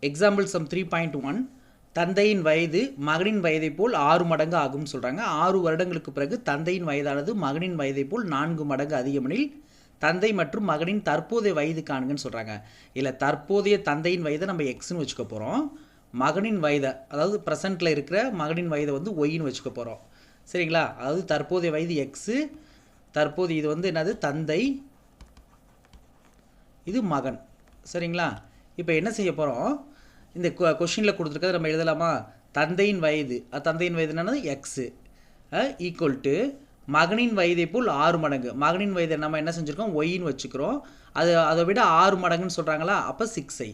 Example some 3.1 தந்தையின் வயது மகனின் வயதை போல் 6 மடங்கு ஆகும்னு சொல்கிறாங்க. 6 வருடங்களுக்கு பிறகு தந்தையின் வயதானது மகனின் வயதை போல் 4 மடங்கு அதிகமெனில் தந்தை மற்றும் மகனின் தற்போதைய வயது காணுங்கன்னு சொல்கிறாங்க. இல்லை தற்போதைய தந்தையின் வயதை நம்ம எக்ஸ்ன்னு வச்சுக்க போகிறோம். மகனின் வயதை அதாவது ப்ரெசண்ட்டில் இருக்கிற மகனின் வயதை வந்து ஒய்ன்னு வச்சுக்க போகிறோம். சரிங்களா? அதாவது தற்போதைய வயது எக்ஸு, தற்போதைய இது வந்து என்னது தந்தை, இது மகன். சரிங்களா? இப்போ என்ன செய்ய போகிறோம், இந்த கொஷினில் கொடுத்துருக்கிறது நம்ம எழுதலாமா? தந்தையின் வயது, தந்தையின் வயது என்னது எக்ஸு ஈக்குவல் டு மகனின் வயதை போல் 6 மடங்கு. மகனின் வயதை நம்ம என்ன செஞ்சுருக்கோம், ஒய்ன்னு வச்சுக்கிறோம். அதை விட 6 மடங்குன்னு சொல்கிறாங்களா, அப்போ 6i.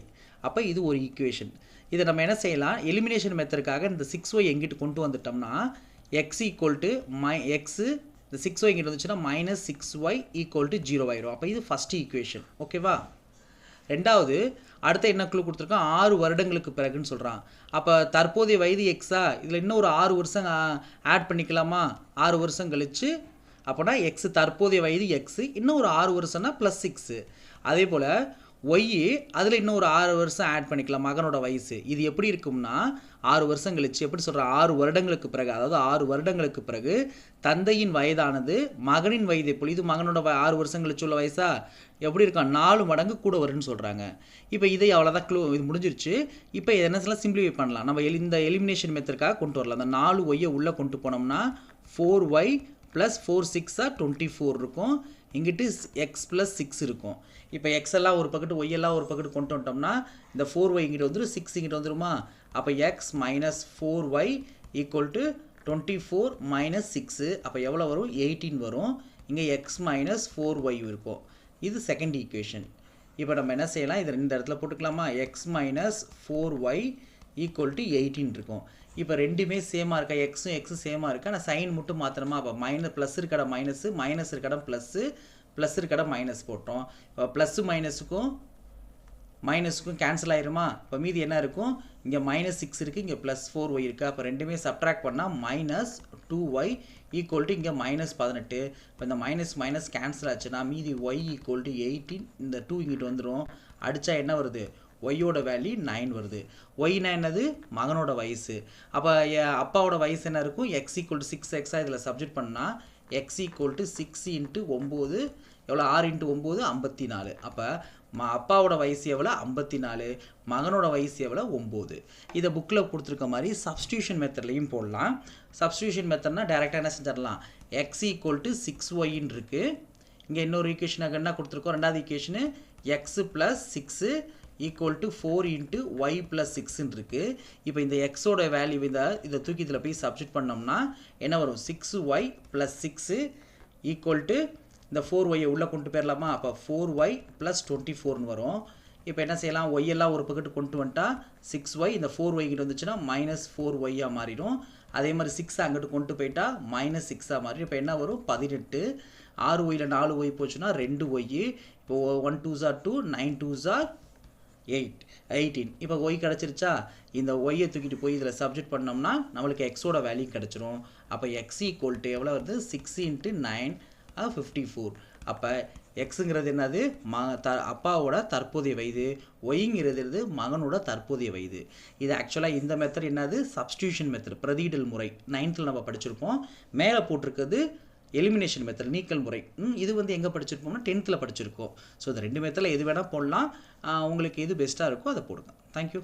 அப்போ இது ஒரு ஈக்குவேஷன். இதை நம்ம என்ன செய்யலாம், எலிமினேஷன் மெத்தடுக்காக இந்த 6y எங்கிட்டு கொண்டு வந்துட்டோம்னா எக்ஸ் ஈக்குவல் டு எக்ஸு, இந்த 6y எங்கிட்ட வந்துச்சுன்னா -6y ஈக்குவல் டு 0 ஆயிரும். அப்போ இது ஃபஸ்ட் ஈக்குவேஷன். ஓகேவா? ரெண்டாவது அடுத்த என்ன க்ளூ கொடுத்துருக்கோம், 6 வருடங்களுக்கு பிறகுன்னு சொல்கிறான். அப்போ தற்போதைய வயது எக்ஸா, இதில் இன்னும் ஒரு 6 வருஷம் ஆட் பண்ணிக்கலாமா? 6 வருஷம் கழிச்சு அப்போனா எக்ஸு தற்போதைய வயது எக்ஸு, இன்னும் ஒரு 6 வருஷம்னா +6. அதே போல் ஒய் அதில் இன்னும் ஒரு 6 வருஷம் ஆட் பண்ணிக்கலாம் மகனோட வயசு. இது எப்படி இருக்கும்னா 6 வருஷம் கழிச்சு எப்படி சொல்கிறேன், 6 வருடங்களுக்கு பிறகு, அதாவது 6 வருடங்களுக்கு பிறகு தந்தையின் வயதானது மகனின் வயதை போல், இது மகனோட 6 வருஷம் கழிச்சு உள்ள வயசா எப்படி இருக்கும், 4 மடங்கு கூட வரும்னு சொல்கிறாங்க. இப்போ இதை அவ்வளோதான் க்ளூ, இது முடிஞ்சிருச்சு. இப்போ என்ன சொல்லலாம், சிம்பிளிஃபை பண்ணலாம். நம்ம இந்த எலிமினேஷன் மெத்தடுக்காக கொண்டு வரலாம். அந்த 4y உள்ளே கொண்டு போனோம்னா 4y + 4 6 24 இருக்கும். இங்கிட்டு எக்ஸ் + 6 இருக்கும். இப்போ எக்ஸ் எல்லாம் ஒரு பக்கெட்டு ஒய் எல்லாம் ஒரு பக்கெட்டு கொண்டு வந்துட்டோம்னா இந்த 4y இங்கிட்ட வந்துடும், 6 இங்கிட்ட வந்துருமா? அப்போ எக்ஸ் - 4y ஈக்குவல் டு 24 - 6. அப்போ எவ்வளோ வரும், 18 வரும். இங்கே எக்ஸ் - 4y இருக்கும். இது செகண்ட் ஈக்குவேஷன். இப்போ நம்ம என்ன செய்யலாம், இது இந்த இடத்துல போட்டுக்கலாமா? எக்ஸ் - 4y ஈக்குவல் டு 18 இருக்கும். இப்போ ரெண்டுமே சேமாக இருக்கா, எக்ஸும் எக்ஸும் சேமாக இருக்கா, நான் சைன் மட்டும் மாத்திரமா? அப்போ ப்ளஸ் இருக்கடா மைனஸு, மைனஸ் இருக்கடா ப்ளஸ்ஸு, ப்ளஸ் இருக்கடா மைனஸ் போட்டோம். இப்போ ப்ளஸ்ஸு மைனஸுக்கும் கேன்சல் ஆயிருமா? இப்போ மீதி என்ன இருக்கும், இங்கே -6 இருக்குது, இங்கே +4y இருக்குது. அப்போ ரெண்டுமே சப்ட்ராக்ட் பண்ணால் -2y ஈக்குவல் டு இங்கே -18. இப்போ இந்த மைனஸ் கேன்சல் ஆச்சுன்னா மீதி y ஈக்குவல் டு 18. இந்த 2 இங்கிட்டு வந்துடும். அடித்தா என்ன வருது, ஒய்யோட வேல்யூ 9 வருது. ஒய்னா என்னது, மகனோட வயசு. அப்போ அப்பாவோட வயசு என்ன இருக்கும், எக்ஸ் ஈக்குவல் டு 6x இதில் சப்ஜெக்ட் பண்ணால் எக்ஸ் ஈக்குவல் டு 6 × 9 எவ்வளோ, 6 × 9 54. அப்போ அப்பாவோட வயசு எவ்வளோ, 54. மகனோட வயசு எவ்வளோ, 9. இதை புக்கில் கொடுத்துருக்க மாதிரி சப்ஸ்டியூஷன் மெத்தட்லையும் போடலாம். சப்ஸ்டியூஷன் மெத்தட்னா டேரெக்டாக என்ன செஞ்சிடலாம், எக்ஸ் ஈக்குவல் டு 6yன்னு இருக்குது. இங்கே இன்னொரு ஈக்குவேஷனாக என்ன கொடுத்துருக்கோம், ரெண்டாவது equation X + 6 equal to 4 × y + 6ன்னு இருக்குது. இப்போ இந்த எக்ஸோட வேல்யூ இதை தூக்கி இதில் போய் சப்ஸ்டியூட் பண்ணோம்னா என்ன வரும், 6y + 6 ஈக்குவல் டு இந்த 4y உள்ளே கொண்டு போயிடலாமா? அப்போ 4y + 24ன்னு வரும். இப்போ என்ன செய்யலாம், y எல்லாம் ஒரு பக்கெட்டு கொண்டு வந்துட்டா 6y, இந்த 4y கிட்ட வந்துச்சுன்னா -4y மாறிடும். அதே மாதிரி 6 அங்கிட்டு கொண்டு போயிட்டா -6 மாறிடும். இப்போ என்ன வரும், 18. 6yல 4y போச்சுன்னா 2y. இப்போ 1 2s are 2, 9 2s are 18. இப்போ y கிடச்சிருச்சா? இந்த ஒய்யை தூக்கிட்டு போய் இதில் சப்ஜெக்ட் பண்ணோம்னா நம்மளுக்கு எக்ஸோட வேல்யூ கிடச்சிரும். அப்போ எக்ஸ் ஈக்குவல் டு எவ்வளோ வருது, 6 × 9 54. அப்போ எக்ஸுங்கிறது என்னது, அப்பாவோட தற்போதைய வயது, ஒய்ங்கிறது மகனோட தற்போதைய வயது. இது ஆக்சுவலாக இந்த மெத்தட் என்னது, சப்ஸ்டியூஷன் மெத்தட், பிரதியிடல் முறை. 9th நம்ம படிச்சிருப்போம். மேலே போட்டிருக்கிறது எலிமினேஷன் மெத்தட், நீக்கல் முறை. இது வந்து எங்கே படிச்சிருப்போம்னா 10th படிச்சிருக்கோம். ஸோ இந்த ரெண்டு மெத்தடில் எது வேணால் போடலாம். உங்களுக்கு எது பெஸ்ட்டாக இருக்கோ அதை போடுங்க. தேங்க்யூ.